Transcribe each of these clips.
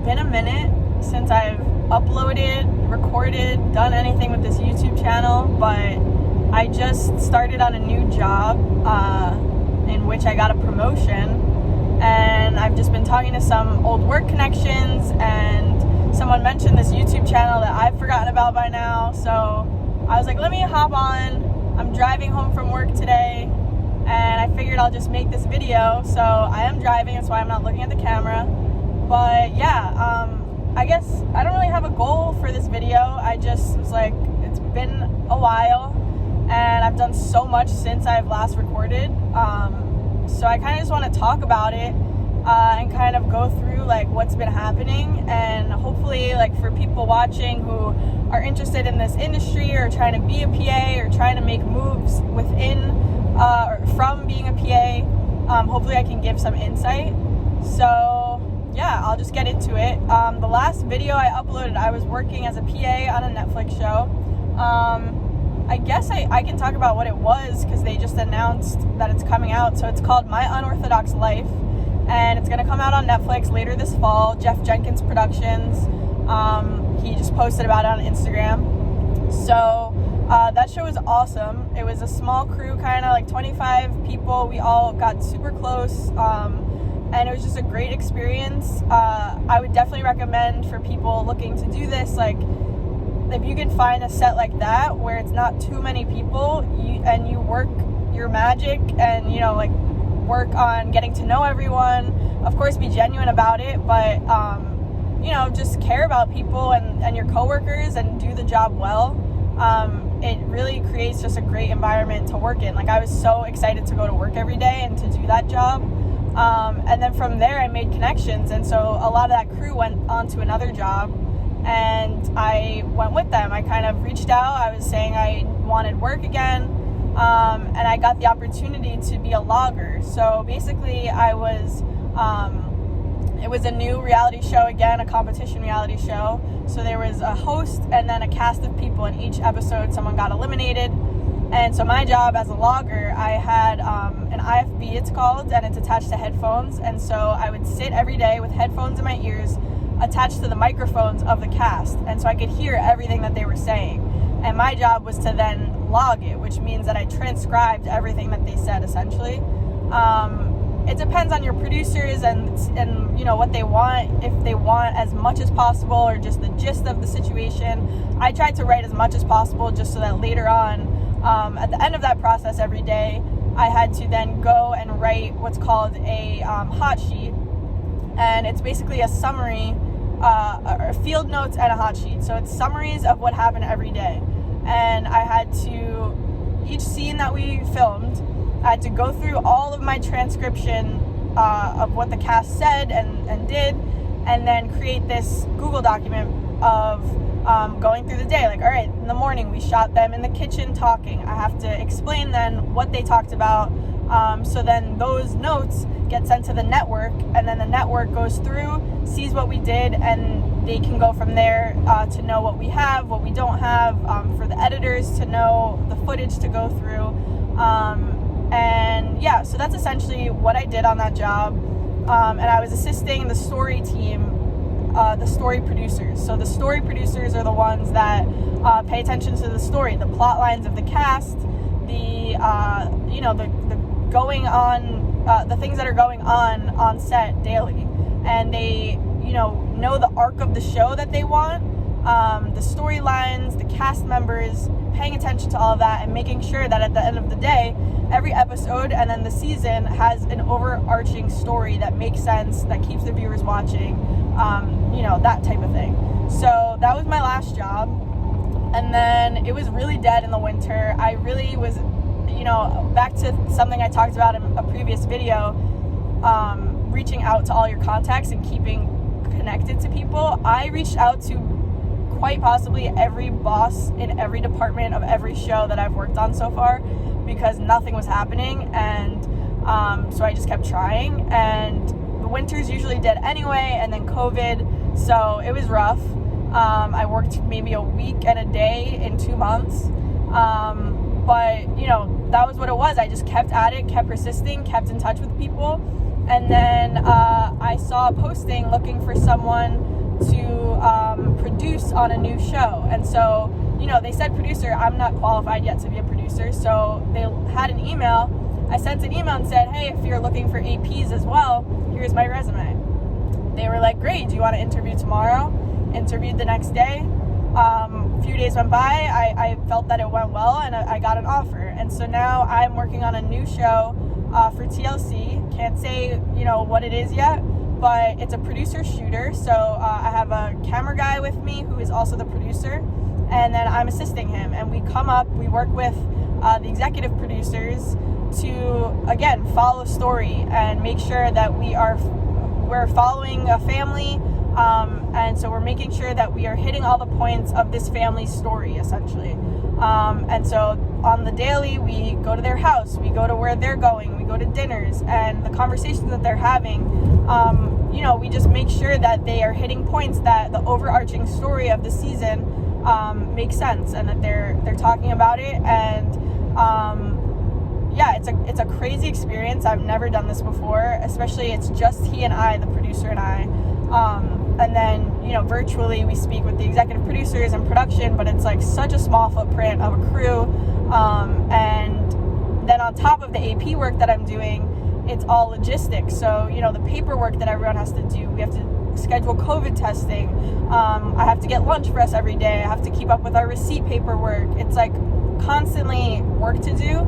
been a minute since I've uploaded, recorded, done anything with this YouTube channel, but I just started on a new job in which I got a promotion, and I've just been talking to some old work connections, and someone mentioned this YouTube channel that I've forgotten about by now, so I was like, let me hop on. I'm driving home from work today, and I figured I'll just make this video. So I am driving, that's why I'm not looking at the camera. But yeah, I guess I don't really have a goal for this video. I just was like, it's been a while, and I've done so much since I've last recorded. So I kind of just want to talk about it and kind of go through like what's been happening, and hopefully like for people watching who are interested in this industry or trying to be a PA or trying to make moves within or from being a PA, hopefully I can give some insight. So yeah, I'll just get into it. The last video I uploaded, I was working as a PA on a Netflix show. I guess I can talk about what it was because they just announced that it's coming out. So it's called My Unorthodox Life, and it's going to come out on Netflix later this fall. Jeff Jenkins Productions. He just posted about it on Instagram. So that show was awesome. It was a small crew, kind of like 25 people. We all got super close, and it was just a great experience. I would definitely recommend for people looking to do this, like, if you can find a set like that where it's not too many people, and you work your magic and, you know, like, work on getting to know everyone. Of course, be genuine about it, but you know, just care about people and your coworkers and do the job well. It really creates just a great environment to work in. Like, I was so excited to go to work every day and to do that job. And then from there I made connections, and so a lot of that crew went on to another job, and I went with them. I kind of reached out. I was saying I wanted work again, and I got the opportunity to be a logger. So basically it was a new reality show, again, a competition reality show. So there was a host and then a cast of people in each episode. Someone got eliminated. And so my job as a logger, I had an IFB, it's called, and it's attached to headphones. And so I would sit every day with headphones in my ears attached to the microphones of the cast. And so I could hear everything that they were saying. And my job was to then log it, which means that I transcribed everything that they said, essentially. It depends on your producers and you know what they want, if they want as much as possible or just the gist of the situation. I tried to write as much as possible just so that later on, at the end of that process every day, I had to then go and write what's called a hot sheet. And it's basically a summary, or field notes and a hot sheet. So it's summaries of what happened every day. And I had to, each scene that we filmed, I had to go through all of my transcription of what the cast said and did, and then create this Google document of going through the day. Like, all right, in the morning we shot them in the kitchen talking. I have to explain then what they talked about. So then those notes get sent to the network, and then the network goes through, sees what we did, and they can go from there to know what we have, what we don't have, for the editors to know the footage to go through. And yeah, so that's essentially what I did on that job. And I was assisting the story team, the story producers. So the story producers are the ones that pay attention to the story, the plot lines of the cast, the you know, the going on, the things that are going on set daily, and they, you know the arc of the show that they want, the storylines, the cast members, paying attention to all of that and making sure that at the end of the day, every episode and then the season has an overarching story that makes sense, that keeps the viewers watching, you know, that type of thing. So that was my last job. And then it was really dead in the winter. I really was, you know, back to something I talked about in a previous video, reaching out to all your contacts and keeping connected to people. I reached out to quite possibly every boss in every department of every show that I've worked on so far, because nothing was happening. And so I just kept trying, and the winter's usually dead anyway, and then COVID, so it was rough. I worked maybe a week and a day in 2 months, but you know, that was what it was. I just kept at it, kept persisting, kept in touch with people. And then I saw a posting looking for someone to produce on a new show. And so, they said producer. I'm not qualified yet to be a producer, so they had an email. I sent an email and said, hey, if you're looking for APs as well, here's my resume. They were like, great, do you want to interview tomorrow? Interviewed the next day. A few days went by, I felt that it went well, and I got an offer. And so now I'm working on a new show for TLC. Can't say, what it is yet, but it's a producer-shooter. So I have a camera guy with me who is also the producer, and then I'm assisting him. And we work with the executive producers to, again, follow story and make sure that we're following a family. And so we're making sure that we are hitting all the points of this family's story, essentially. And so on the daily, we go to their house, we go to where they're going, we go to dinners, and the conversations that they're having, we just make sure that they are hitting points that the overarching story of the season makes sense, and that they're talking about it. And it's a crazy experience. I've never done this before, especially it's just he and I, the producer and I. And then, virtually we speak with the executive producers and production, but it's like such a small footprint of a crew. And then on top of the AP work that I'm doing, it's all logistics. So, the paperwork that everyone has to do, we have to schedule COVID testing. I have to get lunch for us every day. I have to keep up with our receipt paperwork. It's like constantly work to do.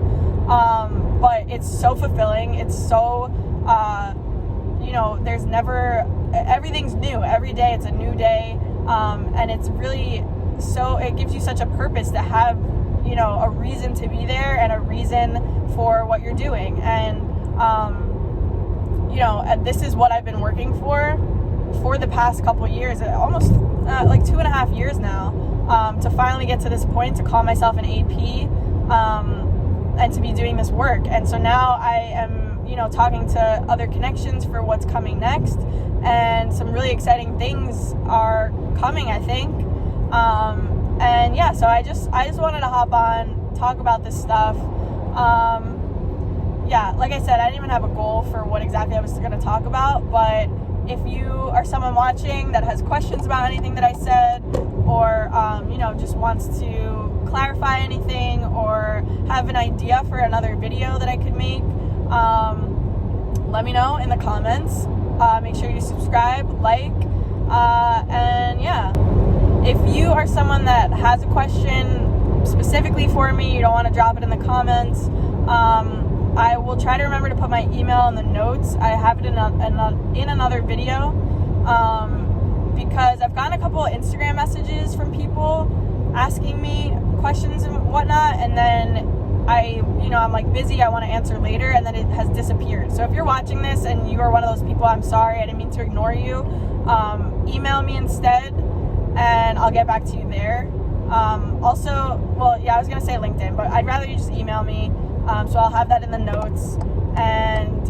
But it's so fulfilling. It's so, there's never, everything's new. Every day it's a new day. And it's really, it gives you such a purpose to have, a reason to be there and a reason for what you're doing. And, and this is what I've been working for the past couple years, almost like 2.5 years now, to finally get to this point, to call myself an AP, and to be doing this work. And so now I am, talking to other connections for what's coming next, and some really exciting things are coming, I think. So I just wanted to hop on, talk about this stuff. Like I said, I didn't even have a goal for what exactly I was going to talk about, but if you are someone watching that has questions about anything that I said, or just wants to clarify anything, or have an idea for another video that I could make, let me know in the comments. Make sure you subscribe, like, if you are someone that has a question specifically for me, you don't want to drop it in the comments, I will try to remember to put my email in the notes. I have it in another video, because I've gotten a couple of Instagram messages from people asking me questions and whatnot, and then I'm like busy, I want to answer later, and then it has disappeared. So if you're watching this and you are one of those people, I'm sorry, I didn't mean to ignore you. Email me instead, and I'll get back to you there. I was going to say LinkedIn, but I'd rather you just email me, so I'll have that in the notes. And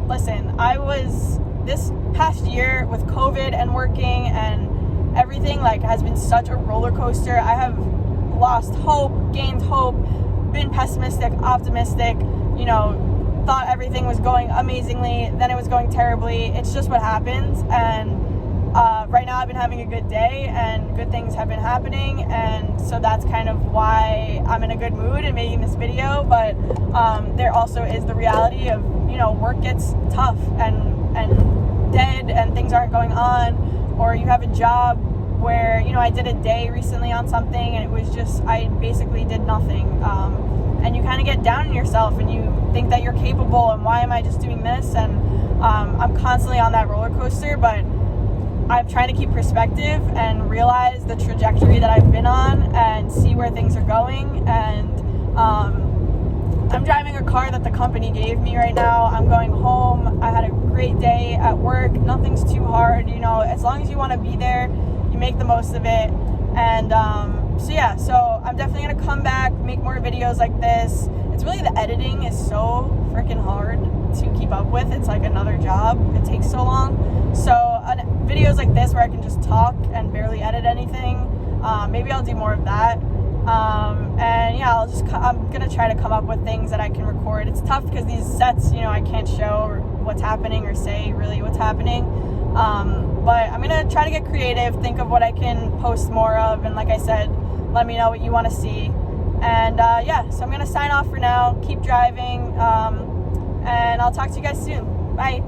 listen, I was, this past year with COVID and working and everything, has been such a roller coaster. I have lost hope, gained hope, been pessimistic, optimistic, thought everything was going amazingly, then it was going terribly. It's just what happens. And right now I've been having a good day, and good things have been happening, and so that's kind of why I'm in a good mood and making this video. But there also is the reality of, work gets tough and dead, and things aren't going on, or you have a job where, I did a day recently on something, and it was just, I basically did nothing, and you kind of get down on yourself, and you think that you're capable, and why am I just doing this? And I'm constantly on that roller coaster, but I'm trying to keep perspective and realize the trajectory that I've been on, and see where things are going. And I'm driving a car that the company gave me right now. I'm going home. I had a great day at work. Nothing's too hard, as long as you want to be there, you make the most of it. And so I'm definitely going to come back, make more videos like this. It's really, the editing is so freaking hard to keep up with. It's like another job. It takes so long. So videos like this where I can just talk and barely edit anything, maybe I'll do more of that. I'm going to try to come up with things that I can record. It's tough because these sets, I can't show what's happening or say really what's happening. But I'm gonna try to get creative, think of what I can post more of, and like I said, let me know what you want to see. And so I'm gonna sign off for now. Keep driving, and I'll talk to you guys soon. Bye.